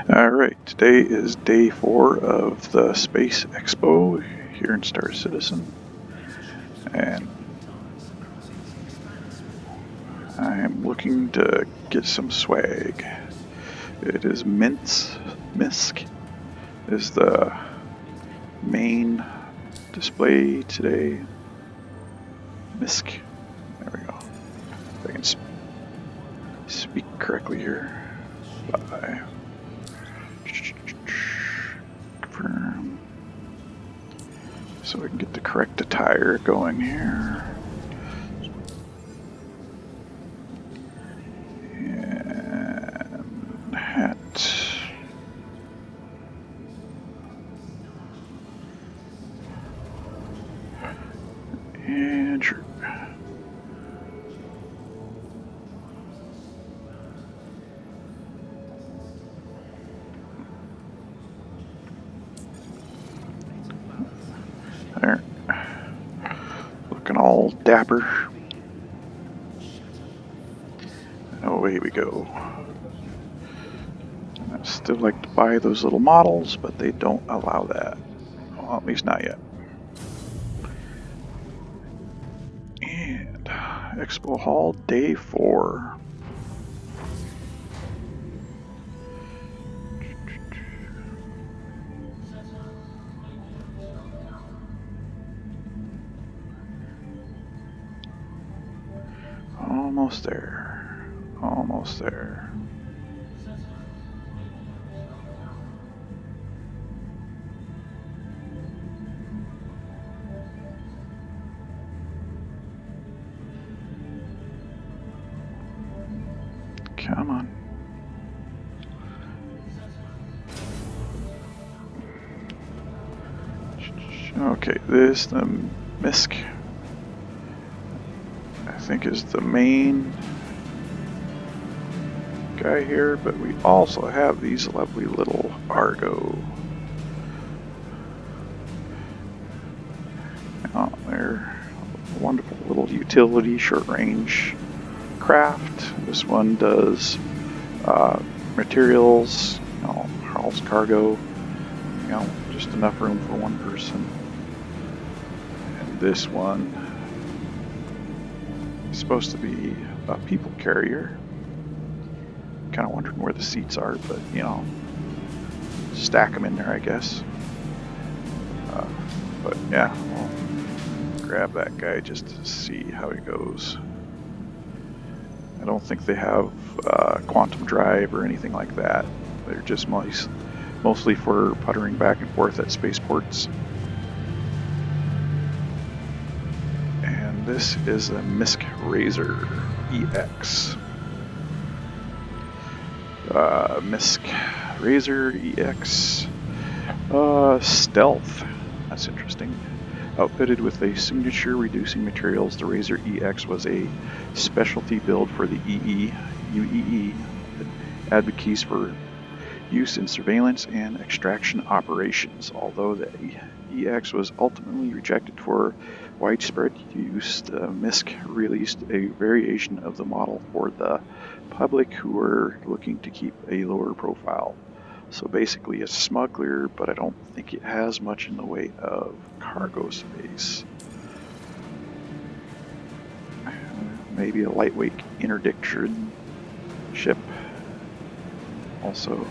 Alright, today is day 4 of the Space Expo here in Star Citizen, and I'm looking to get some swag. It is Misc is the main display today. Misc, there we go. If I can speak correctly here. Bye. Confirm. So we can get the correct attire going here. And hat. And shirt. There. Looking all dapper. Away we go. I'd still like to buy those little models, but they don't allow that. Well, at least not yet. And Expo Hall, day 4. Almost there. Almost there. Come on. Okay, this the Misc, I think, is the main guy here, but we also have these lovely little Argo. Oh, they're a wonderful little utility short-range craft. This one does materials, hauls cargo, just enough room for one person. And this one is supposed to be a people carrier. Kind of wondering where the seats are, but stack them in there, I guess. But yeah, we'll grab that guy just to see how he goes. I don't think they have quantum drive or anything like that. They're just mostly for puttering back and forth at spaceports. And this is a Misc Razor EX. Misc Razor EX Stealth. That's interesting. Outfitted with a signature reducing materials, the Razor EX was a specialty build for the UEE that advocates for use in surveillance and extraction operations. Although the EX was ultimately rejected for widespread use, the Misc released a variation of the model for the public who were looking to keep a lower profile. So basically a smuggler, but I don't think it has much in the way of cargo space. Maybe a lightweight interdiction ship. Also,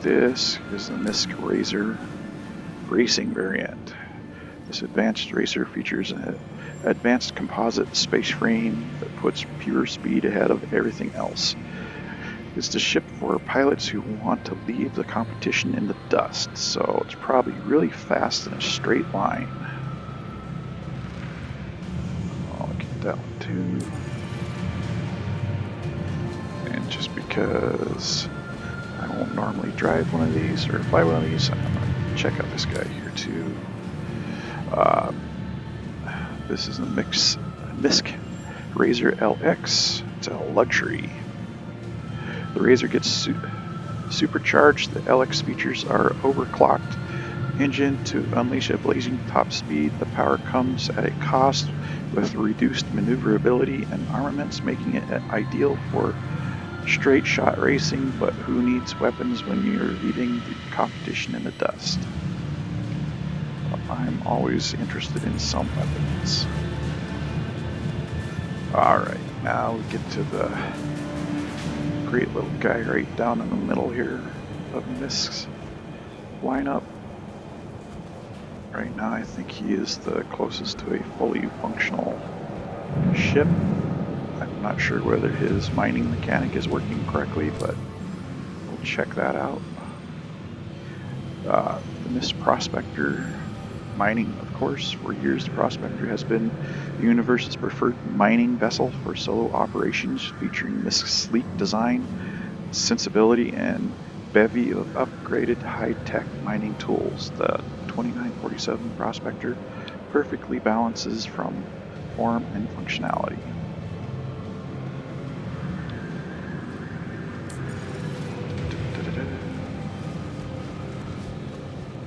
this is the Misc Razor racing variant. This advanced racer features an advanced composite space frame that puts pure speed ahead of everything else. It's the ship for pilots who want to leave the competition in the dust, so it's probably really fast in a straight line. I'll get that one too. And just because I won't normally drive one of these or fly one of these, I'm going to check out this guy here too. This is a Misc Razor LX. It's a luxury. The Razor gets supercharged. The LX features are overclocked engine to unleash a blazing top speed. The power comes at a cost with reduced maneuverability and armaments, making it ideal for Straight shot racing, but who needs weapons when you're leaving the competition in the dust? Well, I'm always interested in some weapons. Alright, now we get to the great little guy right down in the middle here of Misc's lineup. Right now I think he is the closest to a fully functional ship. I'm not sure whether his mining mechanic is working correctly, but we'll check that out. The Misc Prospector mining, of course. For years, the Prospector has been the universe's preferred mining vessel for solo operations, featuring Misc's sleek design, sensibility, and bevy of upgraded high-tech mining tools. The 2947 Prospector perfectly balances from form and functionality.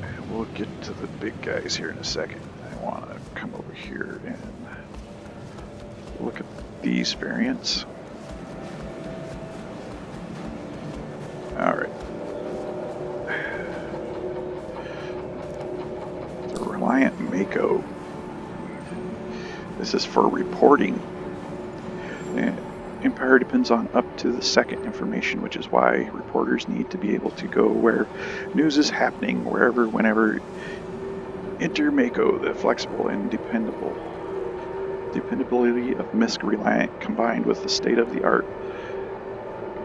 And we'll get to the big guys here in a second. I want to come over here and look at these variants. Alright. The Reliant Mako. This is for reporting. Empire depends on up to the second information, which is why reporters need to be able to go where news is happening, wherever, whenever. Enter Mako, the flexible and dependability of Misc Reliant combined with the state-of-the-art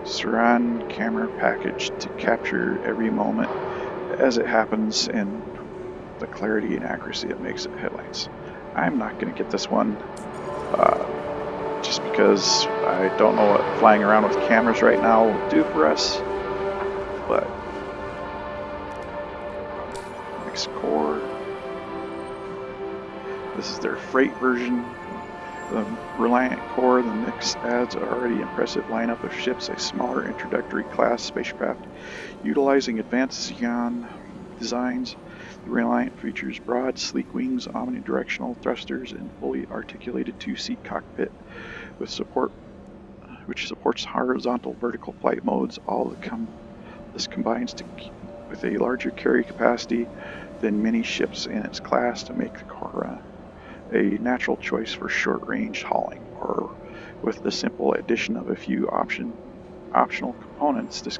Saran camera package to capture every moment as it happens and the clarity and accuracy it makes it headlines. I'm not going to get this one just because I don't know what flying around with cameras right now will do for us, but Misc Core. This is their freight version. The Reliant Core, the Misc adds an already impressive lineup of ships, a smaller introductory class spacecraft utilizing advanced Xeon designs. The Reliant features broad, sleek wings, omnidirectional thrusters, and fully articulated two-seat cockpit with support, which supports horizontal, vertical flight modes. This combines with a larger carry capacity than many ships in its class to make the Core a natural choice for short-range hauling, or with the simple addition of a few optional components, this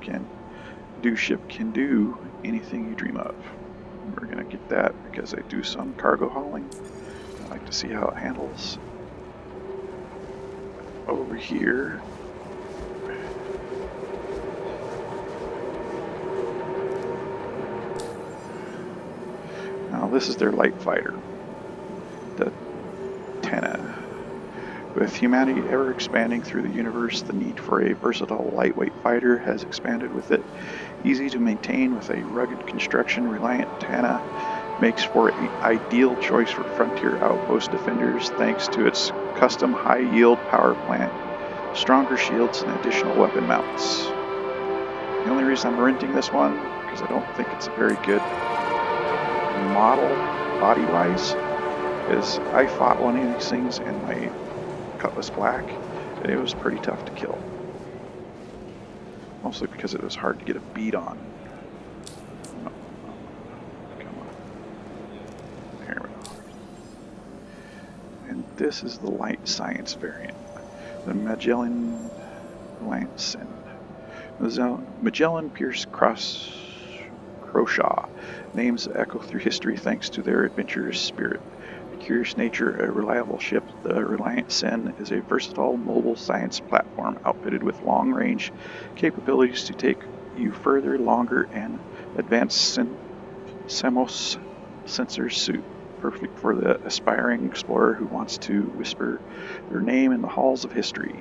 ship can do anything you dream of. We're going to get that because I do some cargo hauling. I like to see how it handles. Over here, now this is their light fighter, the Tana. With humanity ever expanding through the universe, the need for a versatile, lightweight fighter has expanded with it. Easy to maintain with a rugged construction, Reliant Tana makes for an ideal choice for frontier outpost defenders thanks to its custom high-yield power plant, stronger shields, and additional weapon mounts. The only reason I'm renting this one, because I don't think it's a very good model body-wise, is I fought one of these things and my Cutlass Black, and it was pretty tough to kill. Mostly because it was hard to get a bead on. Oh, come on. There we go. And this is the light science variant. The Magellan Lancen. Magellan Pierce Croshaw names echo through history thanks to their adventurous spirit. Curious nature, a reliable ship, the Reliant Sen is a versatile mobile science platform outfitted with long-range capabilities to take you further, longer, and advanced Semos sensor suit, perfect for the aspiring explorer who wants to whisper their name in the halls of history.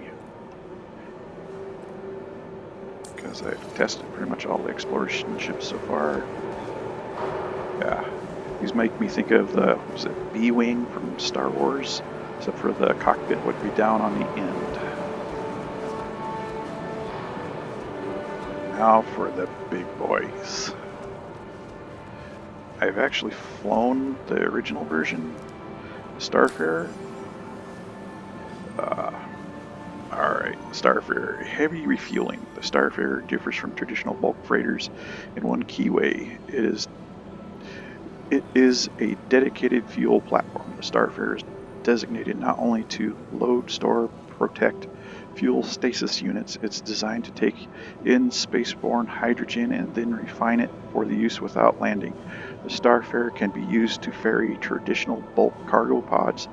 Because I've tested pretty much all the exploration ships so far. Yeah. These make me think of the, was it B-Wing from Star Wars? Except for the cockpit would be down on the end. Now for the big boys. I've actually flown the original version, Starfarer. Alright. Alright, Starfarer. Heavy refueling. The Starfarer differs from traditional bulk freighters in one key way. It is a dedicated fuel platform. The Starfarer is designated not only to load, store, protect fuel stasis units, it's designed to take in spaceborne hydrogen and then refine it for the use without landing. The Starfarer can be used to ferry traditional bulk cargo pods,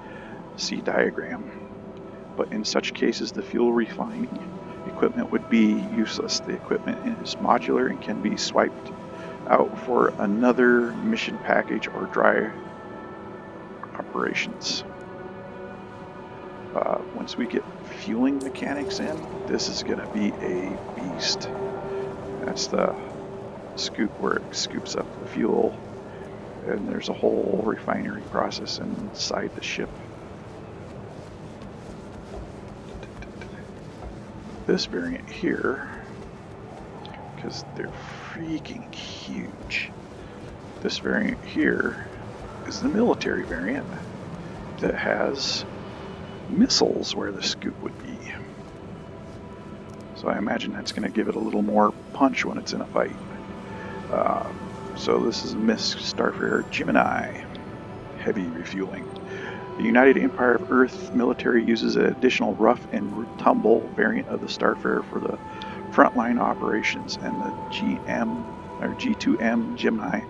see diagram. But in such cases, the fuel refining equipment would be useless. The equipment is modular and can be swiped out for another mission package or dry operations. Once we get fueling mechanics in, this is going to be a beast. That's the scoop where it scoops up the fuel, and there's a whole refinery process inside the ship. This variant here, because they're freaking huge, this variant here is the military variant that has missiles where the scoop would be. So I imagine that's going to give it a little more punch when it's in a fight. So this is Misc Starfarer Gemini, heavy refueling. The United Empire of Earth military uses an additional rough and tumble variant of the Starfarer for the frontline operations, and the G2M Gemini,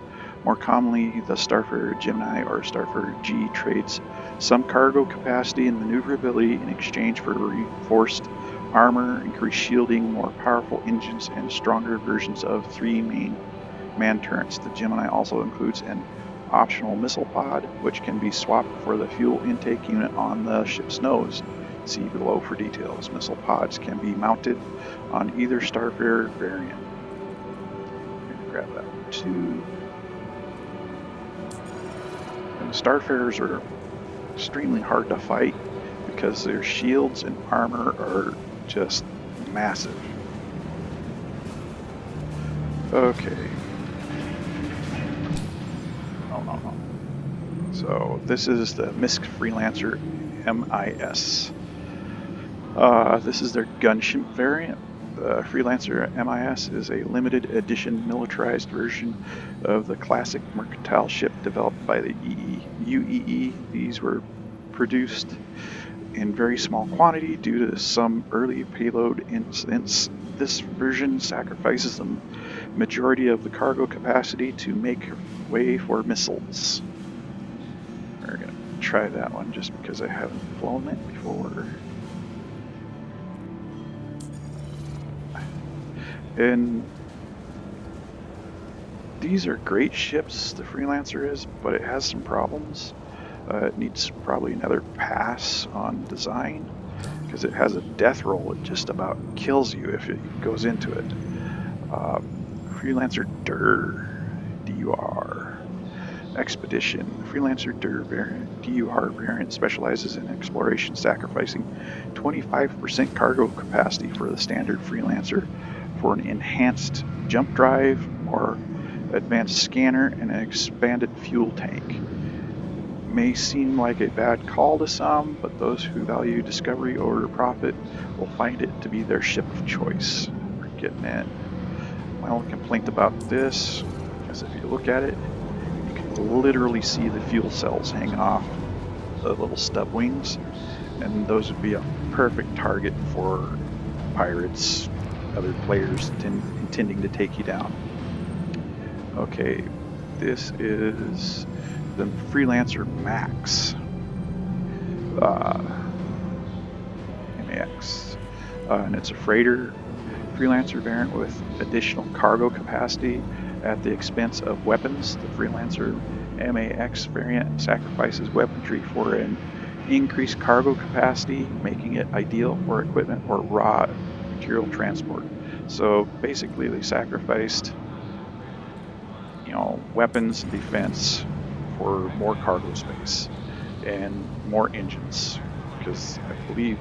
more commonly the Starfarer Gemini or Starfarer G, trades some cargo capacity and maneuverability in exchange for reinforced armor, increased shielding, more powerful engines, and stronger versions of 3 main man turrets. The Gemini also includes an optional missile pod, which can be swapped for the fuel intake unit on the ship's nose. See below for details. Missile pods can be mounted on either Starfarer variant. I'm going to grab that one too. And the Starfarers are extremely hard to fight because their shields and armor are just massive. Okay. No. So this is the Misc Freelancer MIS. This is their gunship variant. The Freelancer MIS is a limited edition militarized version of the classic mercantile ship developed by the UEE. These were produced in very small quantity due to some early payload incidents. This version sacrifices the majority of the cargo capacity to make way for missiles. We're going to try that one just because I haven't flown it before. And these are great ships, the Freelancer is, but it has some problems. It needs probably another pass on design because it has a death roll. It just about kills you if it goes into it. Freelancer DUR Expedition. Freelancer DUR variant specializes in exploration, sacrificing 25% cargo capacity for the standard Freelancer for an enhanced jump drive, more advanced scanner, and an expanded fuel tank. May seem like a bad call to some, but those who value discovery over profit will find it to be their ship of choice. We're getting in. My only complaint about this is if you look at it, you can literally see the fuel cells hanging off the little stub wings, and those would be a perfect target for pirates, other players intending to take you down. Okay, this is the Freelancer Max, MAX, and it's a freighter Freelancer variant with additional cargo capacity at the expense of weapons. The Freelancer MAX variant sacrifices weaponry for an increased cargo capacity, making it ideal for equipment or raw material transport. So basically they sacrificed, weapons and defense for more cargo space and more engines, because I believe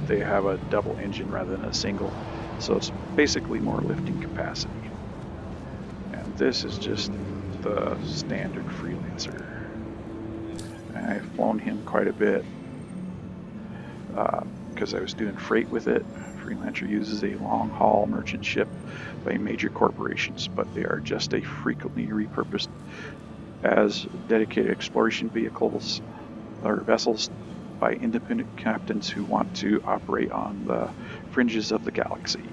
they have a double engine rather than a single, so it's basically more lifting capacity. And this is just the standard Freelancer. I've flown him quite a bit. because I was doing freight with it. Freelancer uses a long-haul merchant ship by major corporations, but they are just a frequently repurposed as dedicated exploration vehicles or vessels by independent captains who want to operate on the fringes of the galaxy.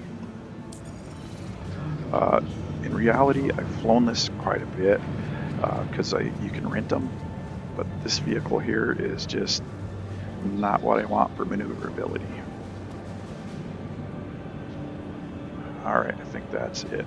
In reality, I've flown this quite a bit because you can rent them, but this vehicle here is just not what I want for maneuverability. All right, I think that's it.